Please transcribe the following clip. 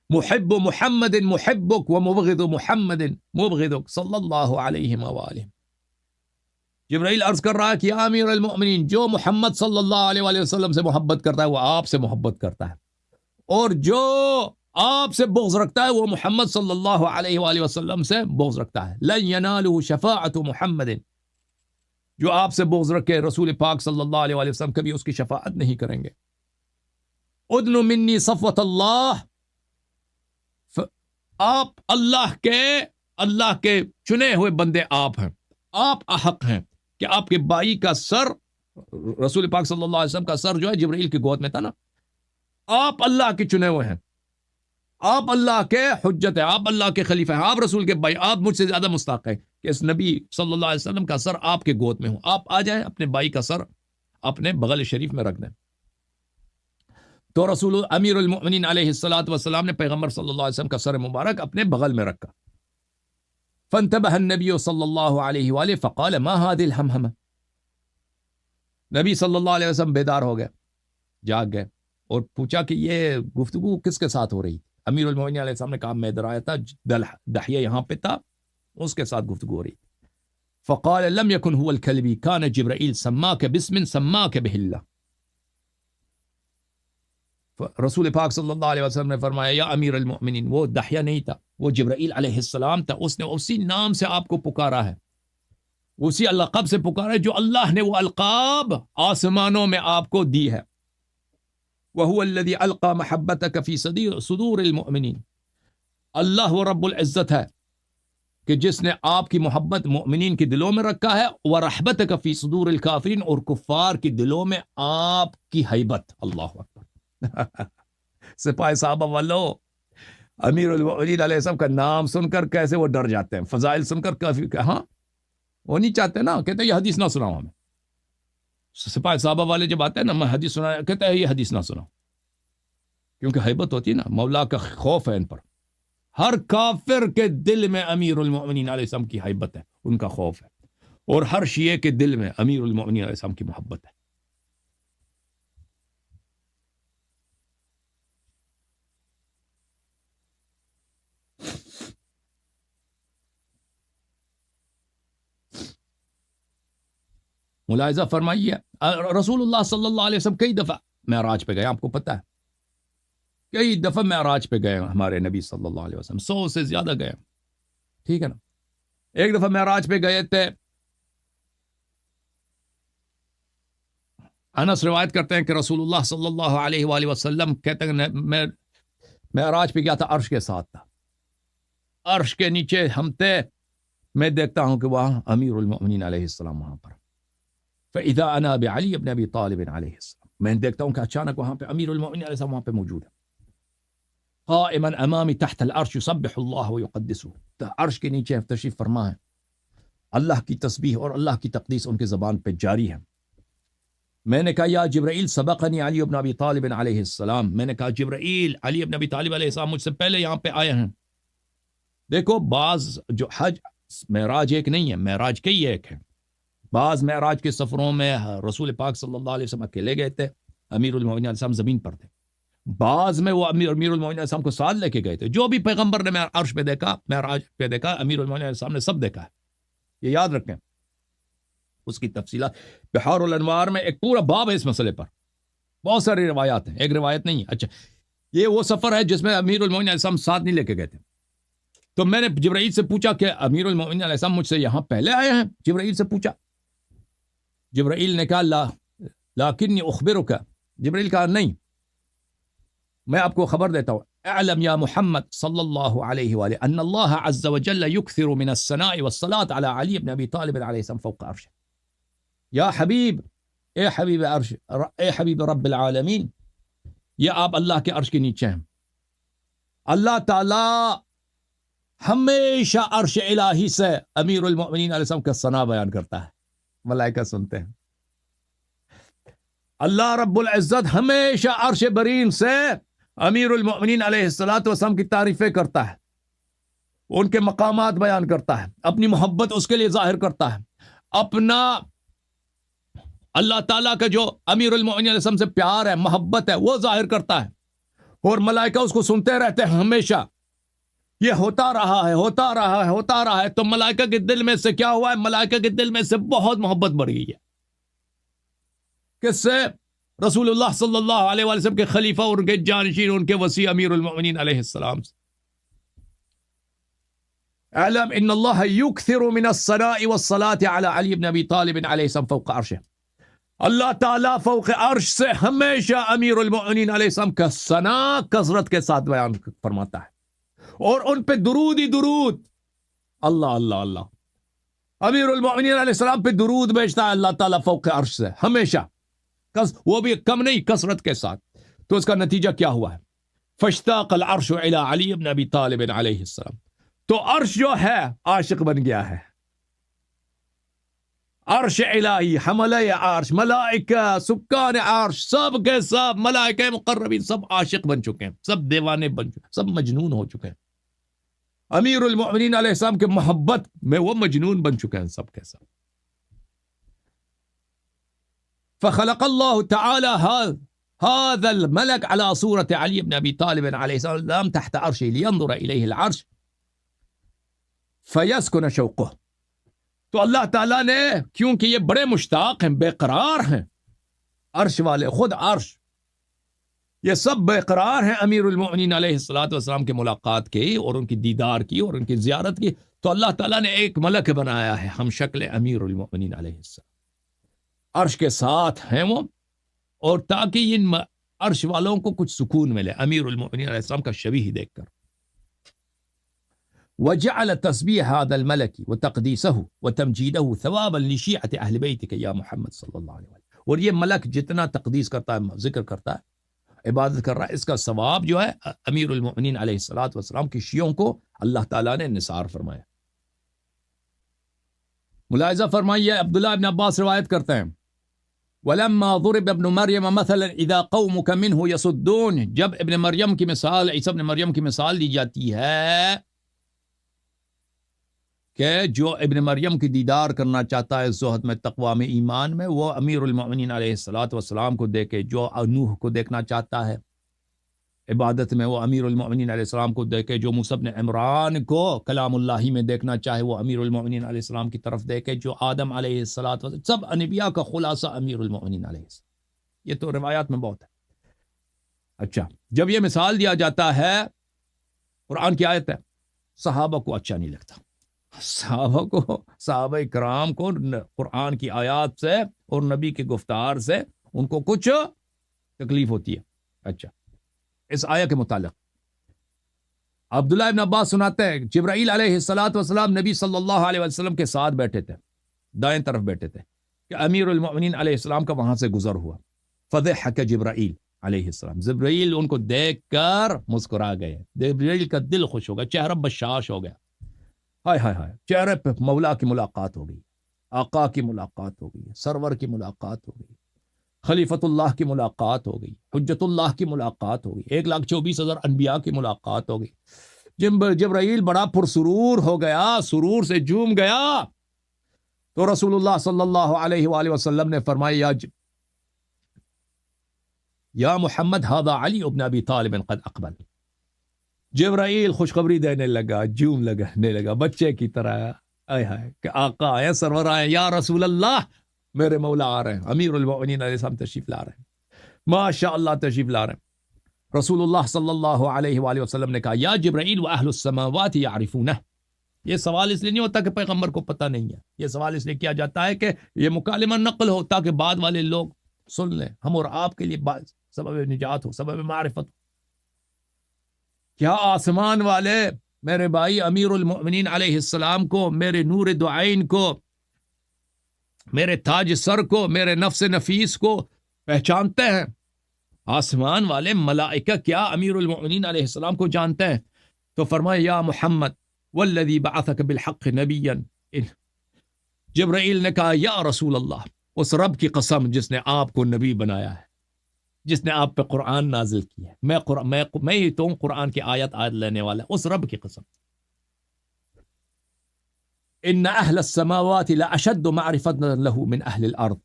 محب محمد محبک ومبغض محمد مبغضک صلی اللہ علیہ وآلہ. جبرائیل عرض کر رہا ہے کہ یا امیر المؤمنین، جو محمد صلی اللہ علیہ وآلہ وسلم سے محبت کرتا ہے وہ آپ سے محبت کرتا ہے، اور جو آپ سے بغض رکھتا ہے وہ محمد صلی اللہ علیہ وآلہ وسلم سے بغض رکھتا ہے. لن ینالہ شفاعت محمد، جو آپ سے بغض رکھے رسول پاک صلی اللہ علیہ وآلہ وسلم کبھی اس کی شفاعت نہیں کریں گے. ادن منی صفوت اللہ، آپ اللہ کے چنے ہوئے بندے آپ ہیں، آپ احق ہیں کہ آپ کے بھائی کا سر، رسول پاک صلی اللہ علیہ وسلم کا سر جو ہے جبرائیل کی گود میں تھا نا، آپ اللہ کے چنے ہوئے ہیں، آپ اللہ کے حجت ہیں، آپ اللہ کے خلیفہ ہیں، آپ رسول کے بھائی، آپ مجھ سے زیادہ مستحق ہیں کہ اس نبی صلی اللہ علیہ وسلم کا سر آپ کے گود میں ہوں. آپ آ جائیں، اپنے بھائی کا سر اپنے بغل شریف میں رکھ دیں. تو رسول امیر المؤمنین علیہ الصلوۃ والسلام نے پیغمبر صلی اللہ علیہ وسلم کا سر مبارک اپنے بغل میں رکھا. فانتبه النبی صلی اللہ علیہ وآلہ فقال ما هذه الحمحمة، نبی صلی اللہ علیہ وسلم بیدار ہو گئے، جاگ گئے اور پوچھا کہ یہ گفتگو کس کے ساتھ ہو رہی. امیر المؤمنین علیہ السلام نے کہا میں ادھر آیا تھا، دحیہ یہاں پہ تھا، اس کے ساتھ گفتگو ہو رہی. فقال لم يكن هو الكلبي كان جبرائیل سماك باسم سماك به الله. رسول پاک صلی اللہ علیہ وسلم نے فرمایا یا امیر المؤمنین، وہ دحیہ نہیں تھا، وہ جبرائیل علیہ السلام تھا، اس نے اسی نام سے آپ کو پکارا ہے، اسی لقب سے پکارا ہے جو اللہ نے وہ القاب آسمانوں میں آپ کو دی ہے. وَهُوَ الَّذِي أَلْقَى مَحَبَّتَكَ فِي صُدُورِ الْمُؤْمِنِينَ، اللہ وہ رب العزت ہے کہ جس نے آپ کی محبت مؤمنین کے دلوں میں رکھا ہے، وَرَحْبَتَكَ فِي صُدُورِ الْكَافِرِينَ، اور کفار کے دلوں میں آپ کی ہیبت. اللہ اکبر. سپاہی صحابہ والو، امیر المؤمنین علیہ السلام کا نام سن کر کیسے وہ ڈر جاتے ہیں، فضائل سن کر کافی، ہاں وہ نہیں چاہتے نا، کہتے ہیں یہ حدیث نہ سناؤ ہمیں. سپاہی صحابہ والے جب آتے ہیں نا، میں حدیث سنا، کہتے ہیں یہ حدیث نہ سناؤ، کیونکہ ہیبت ہوتی ہے نا، مولا کا خوف ہے ان پر. ہر کافر کے دل میں امیر المؤمنین علیہ السلام کی ہیبت ہے، ان کا خوف ہے، اور ہر شیعہ کے دل میں امیر المؤمنین علیہ السلام کی محبت ہے. ملاحظہ فرمائیے، رسول اللہ صلی اللہ علیہ وسلم کئی دفعہ معراج پہ گئے، آپ کو پتہ ہے کئی دفعہ معراج پہ گئے ہمارے نبی صلی اللہ علیہ وسلم، 100 سے زیادہ گئے، ٹھیک ہے نا. ایک دفعہ معراج پہ گئے تھے، انس روایت کرتے ہیں کہ رسول اللہ صلی اللہ علیہ وآلہ وسلم کہتے ہیں میں معراج پہ گیا تھا، عرش کے ساتھ تھا، عرش کے نیچے ہم تھے، میں دیکھتا ہوں کہ وہاں امیر المؤمنین علیہ السلام وہاں پر. فَإِذَا أَنَا بِعَلِيِّ بْنِ أَبِي طَالِبٍ عَلَيْهِ السلام، میں دیکھتا ہوں کہ اچانک وہاں پہ امیر المؤمنین علیہ السلام وہاں پہ موجود ہے، قائما امامی تحت العرش یسبح اللہ ویقدسہ، عرش کے نیچے تشریف فرما ہے، اللہ کی تسبیح اور اللہ کی تقدیس ان کے زبان پہ جاری ہے. میں نے کہا یا جبرائیل سبقنی علی بن ابی طالب علیہ السلام، میں نے کہا جبرائیل علی بن ابی طالب علیہ السلام مجھ سے پہلے یہاں پہ آئے ہیں. دیکھو بعض جو حج معراج ایک نہیں ہے، معراج کئی ایک ہے. بعض معراج کے سفروں میں رسول پاک صلی اللہ علیہ وسلم اکیلے گئے تھے، امیر المؤمنین علیہ السلام زمین پر تھے. بعض میں وہ امیر المؤمنین علیہ السلام کو ساتھ لے کے گئے تھے. جو بھی پیغمبر نے عرش پہ دیکھا، معراج پہ دیکھا، امیر المؤمنین علیہ السلام نے سب دیکھا ہے. یہ یاد رکھیں، اس کی تفصیلات بحار الانوار میں ایک پورا باب ہے اس مسئلے پر، بہت ساری روایات ہیں، ایک روایت نہیں ہے. اچھا، یہ وہ سفر ہے جس میں امیر المؤمنین علیہ السلام ساتھ نہیں لے کے گئے تھے. تو میں نے جبرائیل سے پوچھا کہ امیر المؤمنین علیہ السلام مجھ سے یہاں پہلے آئے ہیں؟ جبرائیل سے پوچھا. جبرائیل نے کہا لا لیکنی اخبرک، جبرائیل کہا نہیں، میں آپ کو خبر دیتا ہوں، اعلم یا محمد صلی اللہ علیہ وآلہ ان اللہ عز وجل یکثر من الثناء والصلاة علی علی بن ابی طالب علیہ السلام فوق عرش. یا حبیب، اے حبیب عرش، اے حبیب رب العالمین، یہ آپ اللہ کے عرش کے نیچے ہیں. اللہ تعالی ہمیشہ عرش الہی سے امیر المؤمنین علیہ السلام کا ثنا بیان کرتا ہے، ملائکہ سنتے ہیں. اللہ رب العزت ہمیشہ عرش برین سے امیر المؤمنین علیہ السلام کی تعریفیں کرتا ہے، ان کے مقامات بیان کرتا ہے، اپنی محبت اس کے لیے ظاہر کرتا ہے، اپنا اللہ تعالیٰ کا جو امیر المؤمنین علیہ السلام سے پیار ہے، محبت ہے، وہ ظاہر کرتا ہے. اور ملائکہ اس کو سنتے رہتے ہیں ہمیشہ، یہ ہوتا رہا ہے ہوتا رہا ہے ہوتا رہا ہے. تو ملائکہ کے دل میں سے کیا ہوا ہے؟ ملائکہ کے دل میں سے بہت محبت بڑھ گئی ہے. کس سے؟ رسول اللہ صلی اللہ علیہ وآلہ وسلم کے خلیفہ اور ان کے جانشین، ان کے وسیع امیر المؤمنین علیہ السلام سے. اعلم ان اللہ یکثر من الصلاة والصلاة على علی بن ابی طالب علیہ السلام فوق عرشه. اللہ تعالیٰ فوق عرش سے ہمیشہ امیر المؤمنین علیہ السلام کا ثنا کثرت کے ساتھ بیان فرماتا ہے، اور ان پہ درود ہی درود. اللہ اللہ اللہ، امیر المؤمنین علیہ السلام پہ درود بھیجتا ہے اللہ تعالیٰ فوق عرش سے ہمیشہ، وہ بھی کم نہیں، کثرت کے ساتھ. تو اس کا نتیجہ کیا ہوا ہے؟ فاشتاق العرش الى علی بن ابی طالب علیہ السلام. تو عرش جو ہے عاشق بن گیا ہے. عرش الہی، حملہ عرش، ملائکہ، سکان عرش، سب کے سب ملائکہ مقربین سب عاشق بن چکے ہیں، سب دیوانے بن چکے ہیں، سب مجنون ہو چکے ہیں. امیر المؤمنین علیہ السلام کے محبت میں وہ مجنون بن چکے ہیں سب کے سب. فخلق اللہ تعالی هذا الملك على صورة علي بن ابي طالب عليه السلام تحت عرشه لينظر اليه العرش فيسكن شوقه. تو اللہ تعالیٰ نے، کیونکہ یہ بڑے مشتاق ہیں، بے قرار ہیں، عرش والے، خود عرش، یہ سب بے قرار ہیں امیر المؤمنین علیہ الصلوۃ والسلام کی ملاقات کی اور ان کی دیدار کی اور ان کی زیارت کی. تو اللہ تعالیٰ نے ایک ملک بنایا ہے ہم شکل امیر المؤمنین علیہ السلام، عرش کے ساتھ ہیں وہ، اور تاکہ ان عرش والوں کو کچھ سکون ملے امیر المؤمنین علیہ السلام کا شبیہ دیکھ کر. وجعل تسبیح هذا الملك وتقديسه وتمجيده ثوابا لشيعة اہل بیتک یا محمد صلی اللہ علیہ وسلم. اور یہ ملک جتنا تقدیس کرتا ہے، ذکر کرتا ہے، عبادت کر رہا ہے، اس کا ثواب جو ہے امیر المؤمنین علیہ الصلوۃ والسلام کی شیعوں کو اللہ تعالیٰ نے نثار فرمایا. ملاحظہ فرمائیے، عبداللہ ابن عباس روایت کرتے ہیں، وَلَمَّا ضُرِبَ ابْنُ مَرْيَمَ مَثَلًا إِذَا قَوْمُكَ مِنْهُ يَصُدُّونَ. جب ابن مریم کی مثال، عیسیٰ ابن مریم کی مثال دی جاتی ہے کہ جو ابن مریم کی دیدار کرنا چاہتا ہے زہد میں، تقوی میں، ایمان میں، وہ امیر المؤمنین علیہ الصلوۃ والسلام کو دیکھے. جو نوح کو دیکھنا چاہتا ہے عبادت میں، وہ امیر المؤمنین علیہ السلام کو دیکھے. جو موسیٰ بن عمران کو کلام اللہ ہی میں دیکھنا چاہے، وہ امیر المؤمنین علیہ السلام کی طرف دیکھے. جو آدم علیہ الصلوۃ والسلام، سب انبیاء کا خلاصہ امیر المؤمنین علیہ السلام. یہ تو روایات میں بہت ہے. اچھا، جب یہ مثال دیا جاتا ہے، قرآن کی آیت ہے، صحابہ کو اچھا نہیں لگتا. صحابہ کرام کو قرآن کی آیات سے اور نبی کی گفتار سے ان کو کچھ تکلیف ہوتی ہے. اچھا، اس آیت کے متعلق عبداللہ ابن عباس سناتے ہیں، جبرائیل علیہ الصلوۃ والسلام نبی صلی اللہ علیہ وسلم کے ساتھ بیٹھے تھے، دائیں طرف بیٹھے تھے، کہ امیر المؤمنین علیہ السلام کا وہاں سے گزر ہوا. فضحک جبرائیل علیہ السلام، جبرائیل ان کو دیکھ کر مسکرا گئے. جبرائیل کا دل خوش ہو گیا، چہرہ بشاش ہو گیا. ہائے ہائے ہائے، چہرے پہ مولا کی ملاقات ہو گئی، آقا کی ملاقات ہو گئی، سرور کی ملاقات ہو گئی، خلیفۃ اللہ کی ملاقات ہو گئی، حجت اللہ کی ملاقات ہو گئی، 1,24,000 انبیاء کی ملاقات ہو گئی. جبرائیل بڑا پرسرور ہو گیا، سرور سے جھوم گیا. تو رسول اللہ صلی اللہ علیہ وآلہ وسلم نے فرمایا، یا محمد ھذا علی ابن ابی طالب قد اقبل. جبرائیل خوشخبری دینے لگا، جھوم لگانے لگا بچے کی طرح. آئے ہائے کہ آقا آئے، سرور آئے، یا رسول اللہ میرے مولا آ رہے ہیں، امیر المؤمنین علیہ السلام تشریف لا رہے ہیں، ماشاء اللہ تشریف لا رہے ہیں. رسول اللہ صلی اللہ علیہ وآلہ وسلم نے کہا، یا جبرائیل واہل السماوات یعرفونہ. یہ سوال اس لیے نہیں ہوتا کہ پیغمبر کو پتہ نہیں ہے، یہ سوال اس لیے کیا جاتا ہے کہ یہ مکالمہ نقل ہو تاکہ بعد والے لوگ سن لیں، ہم اور آپ کے لیے سبب نجات ہو، سبب معرفت ہو. کیا آسمان والے میرے بھائی امیر المؤمنین علیہ السلام کو، میرے نور دعائن کو، میرے تاج سر کو، میرے نفس نفیس کو پہچانتے ہیں؟ آسمان والے ملائکہ کیا امیر المؤمنین علیہ السلام کو جانتے ہیں؟ تو فرمایا، یا محمد والذی بعثک بالحق نبیا. جبرائیل نے کہا، یا رسول اللہ، اس رب کی قسم جس نے آپ کو نبی بنایا ہے، جس نے آپ پہ قرآن نازل کی ہے، میں ہی تو قرآن کی آیت لینے والا، اس رب کی قسم. ان اہل السماوات لاشد معرفت له من اہل الارض.